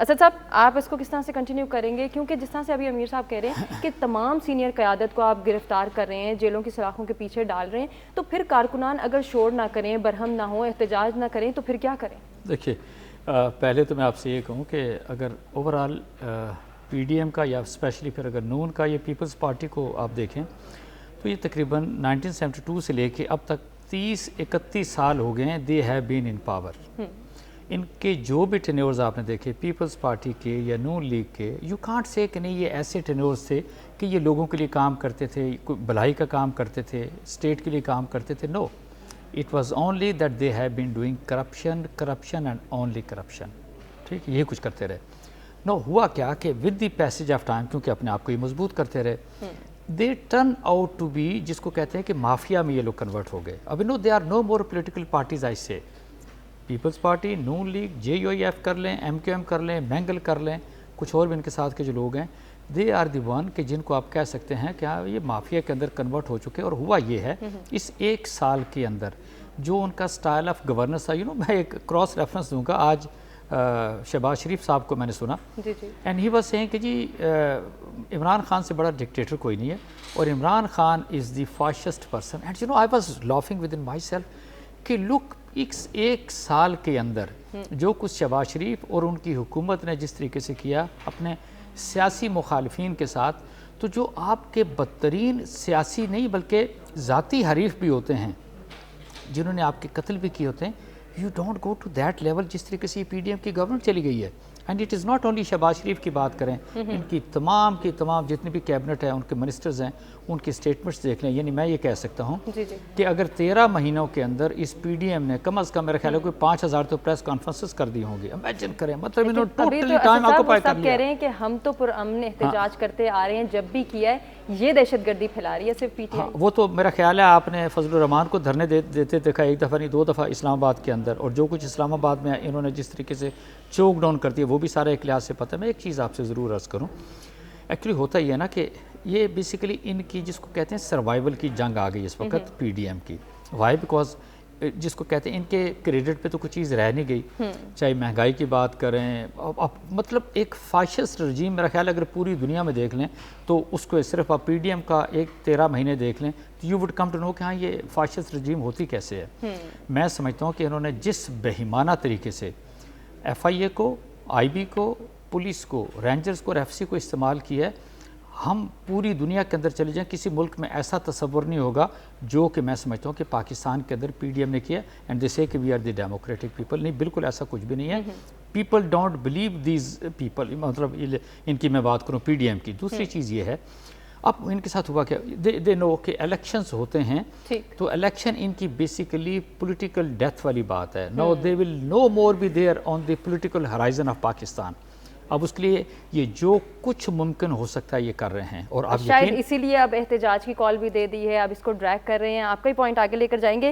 اسد صاحب آپ اس کو کس طرح سے کنٹینیو کریں گے؟ کیونکہ جس طرح سے ابھی امیر صاحب کہہ رہے ہیں کہ تمام سینئر قیادت کو آپ گرفتار کر رہے ہیں، جیلوں کی سلاخوں کے پیچھے ڈال رہے ہیں، تو پھر کارکنان اگر شور نہ کریں، برہم نہ ہوں، احتجاج نہ کریں تو پھر کیا کریں؟ دیکھیے پہلے تو میں آپ سے یہ کہوں کہ اگر اوورآل پی ڈی ایم کا یا اسپیشلی پھر اگر نون کا یا پیپلز پارٹی کو آپ دیکھیں تو یہ تقریباً 1972 سے لے کے اب تک 30-31 سال ہو گئے ہیں دے ہیو بین ان پاور. ان کے جو بھی ٹینیورز آپ نے دیکھے پیپلز پارٹی کے یا نون لیگ کے، یو کانٹ سے کہ نہیں یہ ایسے ٹینیورز تھے کہ یہ لوگوں کے لیے کام کرتے تھے، بھلائی کا کام کرتے تھے، اسٹیٹ کے لیے کام کرتے تھے. No, it was only that they have been doing corruption and only corruption. ٹھیک، یہ کچھ کرتے رہے. نو، ہوا کیا کہ with the passage of time, کیونکہ اپنے آپ کو یہ مضبوط کرتے رہے، they turn out to be, جس کو کہتے ہیں کہ مافیا میں یہ لوگ کنورٹ ہو گئے. اب now, they are no more political parties I say. Peoples Party, Noon League, J U I F کر لیں، ایم کیو ایم کر لیں، مینگل کر لیں، کچھ اور بھی ان کے ساتھ کے جو لوگ ہیں، دے آر دی ون کہ جن کو آپ کہہ سکتے ہیں کہ یہ مافیا کے اندر کنورٹ ہو چکے. اور ہوا یہ ہے اس ایک سال کے اندر جو ان کا سٹائل آف گورننس تھا، میں ایک کراس ریفرنس دوں گا. آج شہباز شریف صاحب کو میں نے سنا اینڈ ہی واز سیئنگ کہ جی عمران خان سے بڑا ڈکٹیٹر کوئی نہیں ہے، اور Imran Khan is the fascist person. And I was laughing within myself کہ لک، ایک سال کے اندر جو کچھ شہباز شریف اور ان کی حکومت نے جس طریقے سے کیا اپنے سیاسی مخالفین کے ساتھ، تو جو آپ کے بدترین سیاسی نہیں بلکہ ذاتی حریف بھی ہوتے ہیں جنہوں نے آپ کے قتل بھی کیے ہوتے ہیں، you don't go to that level جس طریقے سے پی ڈی ایم کی گورنمنٹ چلی گئی ہے. And it is not only Shehbaz Sharif کی بات کریں، ان کی تمام جتنے بھی کیبنٹ ہیں، ان کے منسٹرز ہیں، ان کی اسٹیٹمنٹس دیکھ لیں. یعنی میں یہ کہہ سکتا ہوں کہ اگر 13 مہینوں کے اندر اس پی ڈی ایم نے کم از کم میرا خیال ہے کوئی 5000 تو پریس کانفرنسز کر دی ہوں گی. امیجن کریں، مطلب انہوں نے ٹوٹلی ٹائم آکوپائی کر لیا. کہہ رہے ہیں کہ ہم تو پرامن احتجاج کرتے آ رہے ہیں، جب بھی کیا ہے یہ دہشت گردی پھیلا رہی ہے صرف پی ٹی آئی. وہ تو میرا خیال ہے آپ نے فضل الرحمان کو دھرنے دیتے دیکھا، ایک دفعہ نہیں 2 دفعہ اسلام آباد کے اندر، اور جو کچھ اسلام آباد میں انہوں نے جس طریقے سے چوک ڈاؤن کر دیا وہ بھی سارے ایک لحاظ سے پتہ ہے. میں ایک چیز آپ سے ضرور عرض کروں، ایکچولی ہوتا یہ ہے نا کہ یہ بیسیکلی ان کی جس کو کہتے ہیں سروائیول کی جنگ آ گئی اس وقت پی ڈی ایم کی. وائی؟ بیکاز جس کو کہتے ہیں ان کے کریڈٹ پہ تو کوئی چیز رہ نہیں گئی، چاہے مہنگائی کی بات کریں. مطلب ایک فاشسٹ رجیم میرا خیال اگر پوری دنیا میں دیکھ لیں تو اس کو صرف آپ پی ڈی ایم کا 13 مہینے دیکھ لیں تو you would come to know کہ ہاں یہ فاشسٹ رجیم ہوتی کیسے ہے. میں سمجھتا ہوں کہ انہوں نے جس بہیمانہ طریقے سے ایف آئی اے کو، آئی بی کو، پولیس کو، رینجرز کو اور ایف سی کو استعمال کیا ہے، ہم پوری دنیا کے اندر چلے جائیں کسی ملک میں ایسا تصور نہیں ہوگا جو کہ میں سمجھتا ہوں کہ پاکستان کے اندر پی ڈی ایم نے کیا. اینڈ دے سے کہ we are the democratic people. نہیں، بالکل ایسا کچھ بھی نہیں ہے. People don't believe these people, مطلب ان کی میں بات کروں پی ڈی ایم کی. دوسری چیز یہ ہے، اب ان کے ساتھ ہوا کیا، دے نو کہ الیکشنز ہوتے ہیں تو الیکشن ان کی بیسیکلی پولیٹیکل ڈیتھ والی بات ہے. Now, they will no more be there on the political horizon of Pakistan. اب اس کے لیے یہ جو کچھ ممکن ہو سکتا ہے یہ کر رہے ہیں، اور اب شاید اسی لیے اب احتجاج کی کال بھی دے دی ہے، اب اس کو ڈریگ کر رہے ہیں. آپ کا ہی پوائنٹ آگے لے کر جائیں گے.